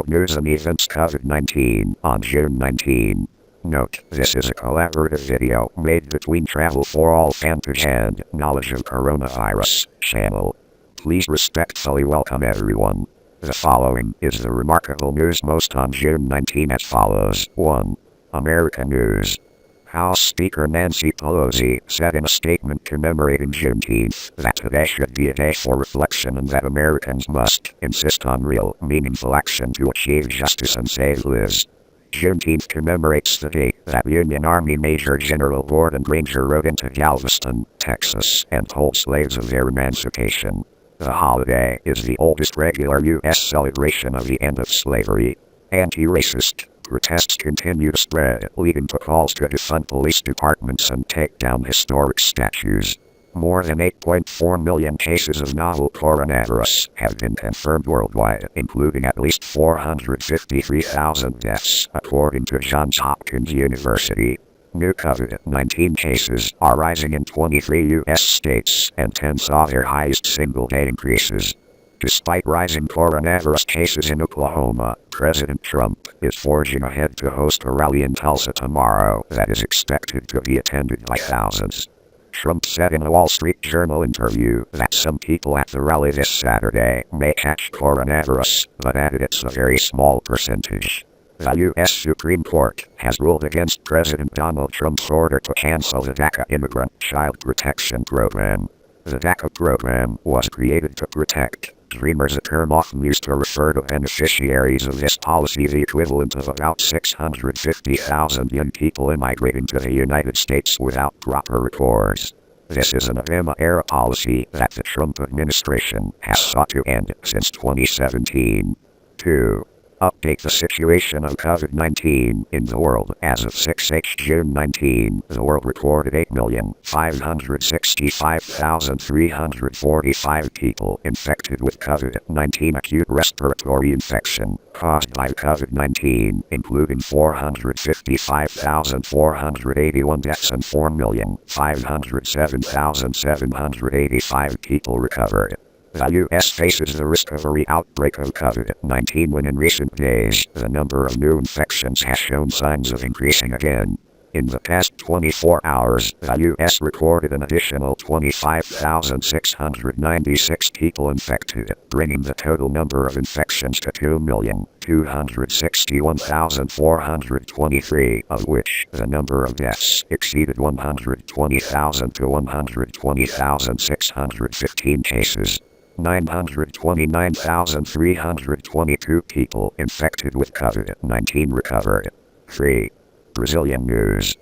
news and events COVID-19 on June 19. Note, this is a collaborative video made between Travel for All Fanpage and Knowledge of Coronavirus channel. Please respectfully welcome everyone. The following is the remarkable news most on June 19 as follows. 1. American news. House Speaker Nancy Pelosi said in a statement commemorating Juneteenth that today should be a day for reflection and that Americans must insist on real, meaningful action to achieve justice and save lives. Juneteenth commemorates the day that Union Army Major General Granger rode into Galveston, Texas, and told slaves of their emancipation. The holiday is the oldest regular U.S. celebration of the end of slavery. Anti-racist protests continue to spread, leading to calls to defund police departments and take down historic statues. More than 8.4 million cases of novel coronavirus have been confirmed worldwide, including at least 453,000 deaths, according to Johns Hopkins University. New COVID-19 cases are rising in 23 U.S. states, and 10 saw their highest single-day increases. Despite rising coronavirus cases in Oklahoma, President Trump is forging ahead to host a rally in Tulsa tomorrow that is expected to be attended by thousands. Trump said in a Wall Street Journal interview that some people at the rally this Saturday may catch coronavirus, but added it's a very small percentage. The U.S. Supreme Court has ruled against President Donald Trump's order to cancel the DACA Immigrant Child Protection Program. The DACA program was created to protect Dreamers, a term often used to refer to beneficiaries of this policy, the equivalent of about 650,000 young people immigrating to the United States without proper records. This is an Obama-era policy that the Trump administration has sought to end since 2017. 2. Update the situation of COVID-19 in the world. As of 6H June 19, the world recorded 8,565,345 people infected with COVID-19 acute respiratory infection caused by COVID-19, including 455,481 deaths and 4,507,785 people recovered. The U.S. faces the risk of a re-outbreak of COVID-19 when in recent days, the number of new infections has shown signs of increasing again. In the past 24 hours, the U.S. recorded an additional 25,696 people infected, bringing the total number of infections to 2,261,423, of which the number of deaths exceeded 120,000 to 120,615 cases. 929,322 people infected with COVID-19 recovered. 3. Brazilian news.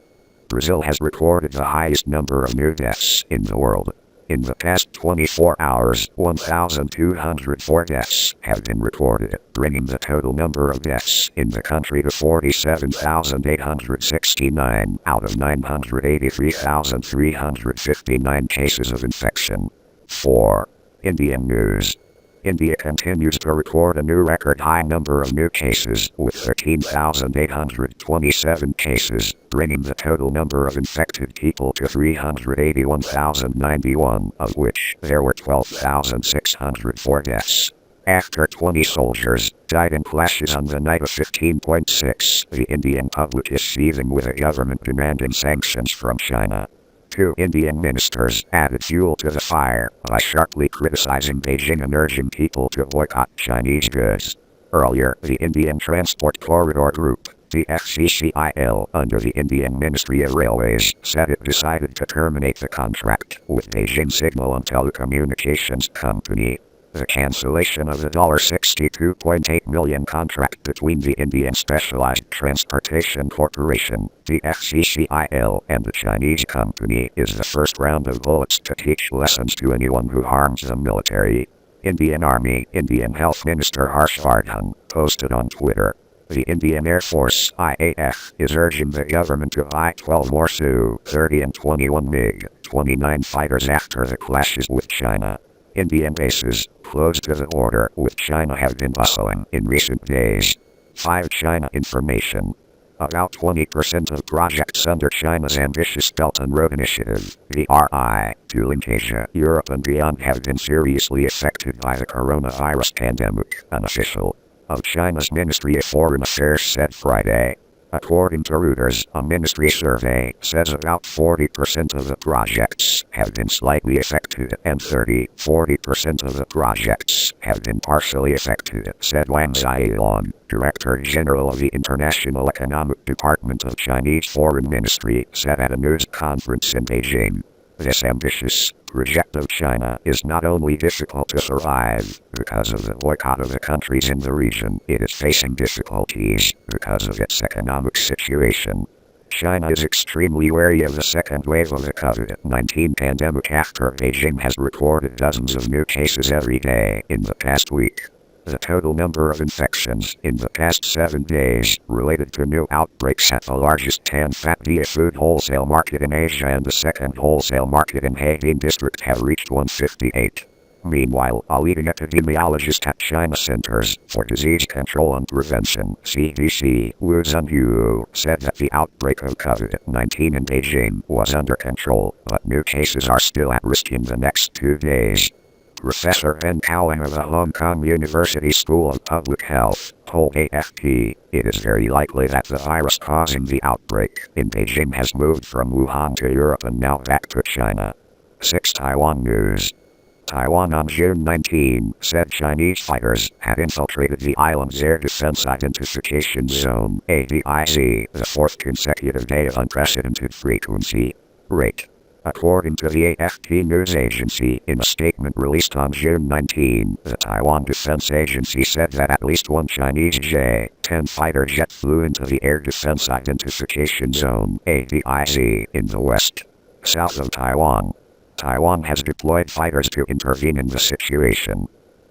Brazil has recorded the highest number of new deaths in the world. In the past 24 hours, 1,204 deaths have been recorded, bringing the total number of deaths in the country to 47,869 out of 983,359 cases of infection. 4. Indian news. India continues to record a new record high number of new cases, with 13,827 cases, bringing the total number of infected people to 381,091, of which there were 12,604 deaths. After 20 soldiers died in clashes on the night of 15.6, the Indian public is seething with a government demanding sanctions from China. 2 Indian ministers added fuel to the fire by sharply criticizing Beijing and urging people to boycott Chinese goods. Earlier, the Indian Transport Corridor Group, the FCCIL, under the Indian Ministry of Railways, said it decided to terminate the contract with Beijing Signal and Telecommunications Company. The cancellation of the $62.8 million contract between the Indian Specialized Transportation Corporation, the FCCIL, and the Chinese company is the first round of bullets to teach lessons to anyone who harms the military. Indian Health Minister Harshvardhan posted on Twitter. The Indian Air Force, IAF, is urging the government to buy 12 more Su-30 and 21 MiG-29 fighters after the clashes with China. Indian bases close to the border with China have been bustling in recent days. 5 China information. About 20% of projects under China's ambitious Belt and Road Initiative, BRI, to link Asia, Europe and beyond have been seriously affected by the coronavirus pandemic, an official of China's Ministry of Foreign Affairs said Friday. According to Reuters, a ministry survey says about 40% of the projects have been slightly affected and 40% of the projects have been partially affected, said Wang Zhailong, Director General of the International Economic Department of Chinese Foreign Ministry, said at a news conference in Beijing. This ambitious project of China is not only difficult to survive because of the boycott of the countries in the region, it is facing difficulties because of its economic situation. China is extremely wary of the second wave of the COVID-19 pandemic after Beijing has recorded dozens of new cases every day in the past week. The total number of infections in the past 7 days related to new outbreaks at the largest Tanfat food wholesale market in Asia and the second wholesale market in Haidian district have reached 158. Meanwhile, a leading epidemiologist at China Centers for Disease Control and Prevention, CDC, Wu Zhenyu, said that the outbreak of COVID-19 in Beijing was under control, but new cases are still at risk in the next 2 days. Professor Ven Cowling of the Hong Kong University School of Public Health told AFP, it is very likely that the virus causing the outbreak in Beijing has moved from Wuhan to Europe and now back to China. 6 Taiwan News. Taiwan on June 19 said Chinese fighters had infiltrated the island's air defense identification zone, ADIZ, the 4th consecutive day of unprecedented frequency rate. According to the AFP news agency, in a statement released on June 19, the Taiwan Defense Agency said that at least one Chinese J-10 fighter jet flew into the Air Defense Identification Zone, ADIZ, in the west, south of Taiwan. Taiwan has deployed fighters to intervene in the situation.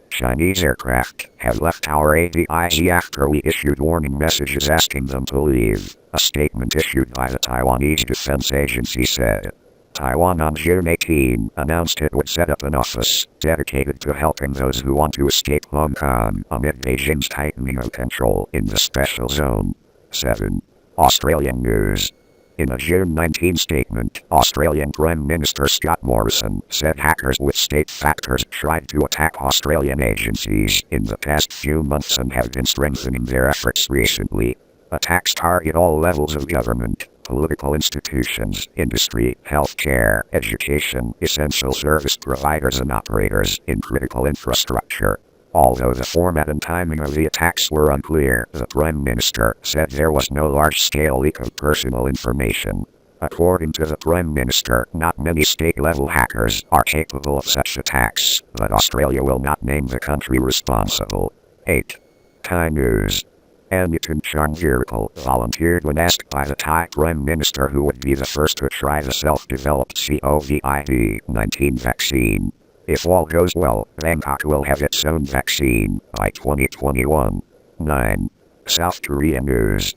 Chinese aircraft have left our ADIZ after we issued warning messages asking them to leave, a statement issued by the Taiwanese Defense Agency said. Taiwan on June 18 announced it would set up an office dedicated to helping those who want to escape Hong Kong amid Beijing's tightening of control in the special zone. 7. Australian News. In a June 19 statement, Australian Prime Minister Scott Morrison said hackers with state factors tried to attack Australian agencies in the past few months and have been strengthening their efforts recently. Attacks target all levels of government, political institutions, industry, healthcare, education, essential service providers and operators in critical infrastructure. Although the format and timing of the attacks were unclear, the Prime Minister said there was no large-scale leak of personal information. According to the Prime Minister, not many state-level hackers are capable of such attacks, but Australia will not name the country responsible. 8. Thai News. Anutun Charnvirakul volunteered when asked by the Thai Prime Minister who would be the first to try the self-developed COVID-19 vaccine. If all goes well, Bangkok will have its own vaccine by 2021. 9. South Korea News.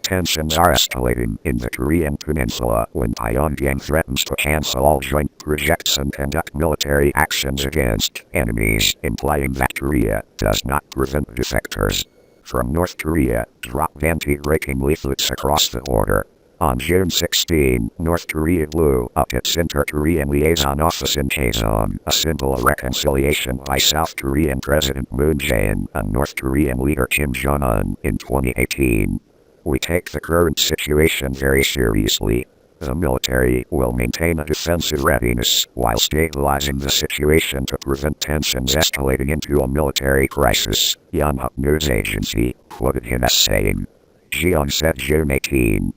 Tensions are escalating in the Korean peninsula when Pyongyang threatens to cancel all joint projects and conduct military actions against enemies, implying that Korea does not prevent defectors from North Korea dropped anti-breaking leaflets across the border. On June 16, North Korea blew up its Inter-Korean Liaison Office in Kaesong, a symbol of reconciliation by South Korean President Moon Jae-in and North Korean leader Kim Jong-un in 2018. We take the current situation very seriously. The military will maintain a defensive readiness while stabilizing the situation to prevent tensions escalating into a military crisis, Yonhap News Agency quoted him as saying. Jeong said June 18.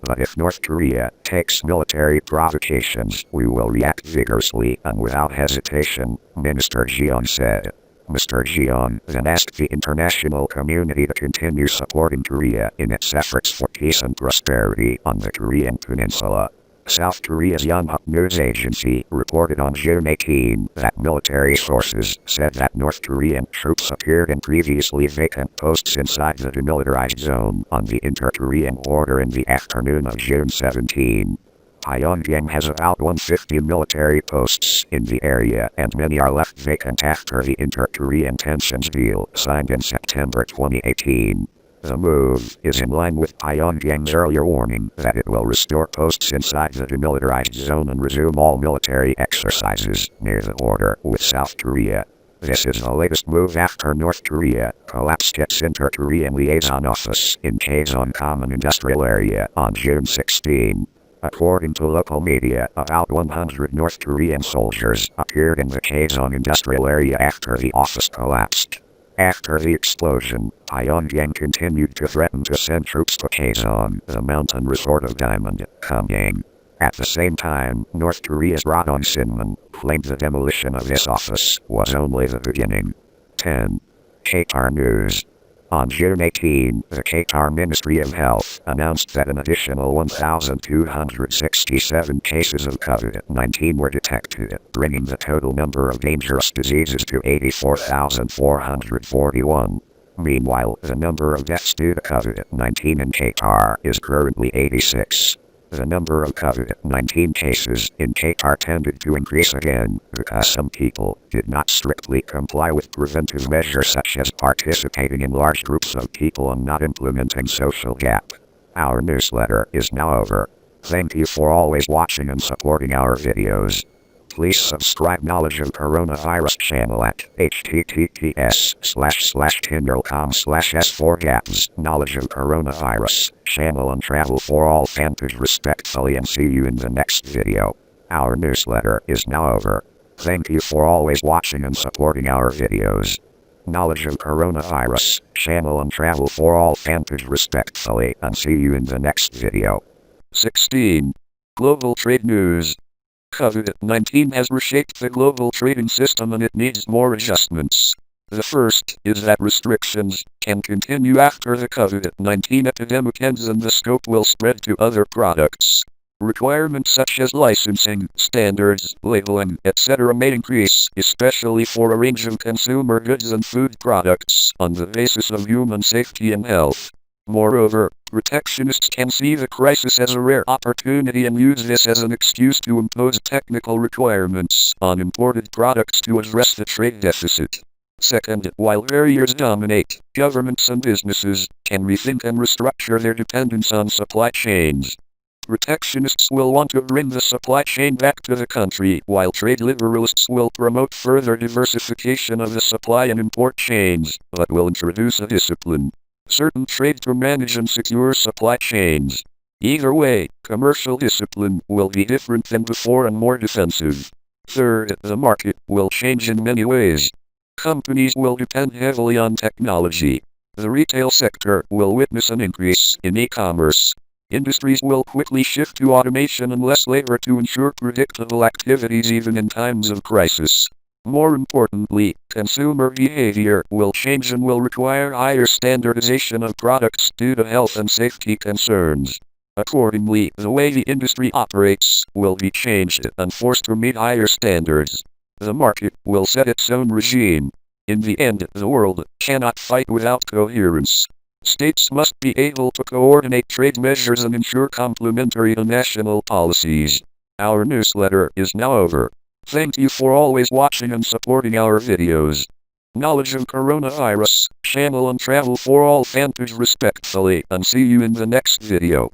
But if North Korea takes military provocations, we will react vigorously and without hesitation, Minister Jeong said. Mr. Jeong then asked the international community to continue supporting Korea in its efforts for peace and prosperity on the Korean peninsula. South Korea's Yonhap News Agency reported on June 18 that military sources said that North Korean troops appeared in previously vacant posts inside the demilitarized zone on the inter-Korean border in the afternoon of June 17. Pyongyang has about 150 military posts in the area and many are left vacant after the inter-Korean tensions deal signed in September 2018. The move is in line with Pyongyang's earlier warning that it will restore posts inside the demilitarized zone and resume all military exercises near the border with South Korea. This is the latest move after North Korea collapsed its inter-Korean liaison office in Kaesong Common Industrial Area on June 16. According to local media, about 100 North Korean soldiers appeared in the Kaesong Industrial Area after the office collapsed. After the explosion, Pyongyang continued to threaten to send troops to Kaesong, the mountain resort of Diamond, Pyongyang. At the same time, North Korea's Rodon Sinmun claimed the demolition of this office was only the beginning. 10. Qatar News. On June 18, the Qatar Ministry of Health announced that an additional 1,267 cases of COVID-19 were detected, bringing the total number of dangerous diseases to 84,441. Meanwhile, the number of deaths due to COVID-19 in Qatar is currently 86. The number of COVID-19 cases in Qatar tended to increase again because some people did not strictly comply with preventive measures such as participating in large groups of people and not implementing social gap. Our newsletter is now over. Thank you for always watching and supporting our videos. Please subscribe Knowledge of Coronavirus channel at https://tindercom/s4gaps Knowledge of Coronavirus channel and travel for all fanpage respectfully and see you in the next video. Our newsletter is now over. Thank you for always watching and supporting our videos. Knowledge of Coronavirus channel and travel for all fanpage respectfully and see you in the next video. 16. Global Trade News. COVID-19 has reshaped the global trading system and it needs more adjustments. The first is that restrictions can continue after the COVID-19 epidemic ends and the scope will spread to other products. Requirements such as licensing, standards, labeling, etc. may increase, especially for a range of consumer goods and food products, on the basis of human safety and health. Moreover, protectionists can see the crisis as a rare opportunity and use this as an excuse to impose technical requirements on imported products to address the trade deficit. Second, while barriers dominate, governments and businesses can rethink and restructure their dependence on supply chains. Protectionists will want to bring the supply chain back to the country, while trade liberalists will promote further diversification of the supply and import chains, but will introduce a discipline. Certain trade to manage and secure supply chains. Either way, commercial discipline will be different than before and more defensive. Third, the market will change in many ways. Companies will depend heavily on technology. The retail sector will witness an increase in e-commerce. Industries will quickly shift to automation and less labor to ensure predictable activities even in times of crisis. More importantly, consumer behavior will change and will require higher standardization of products due to health and safety concerns. Accordingly, the way the industry operates will be changed and forced to meet higher standards. The market will set its own regime. In the end, the world cannot fight without coherence. States must be able to coordinate trade measures and ensure complementary to national policies. Our newsletter is now over. Thank you for always watching and supporting our videos. Knowledge of Coronavirus channel and travel for all fanpage respectfully and see you in the next video.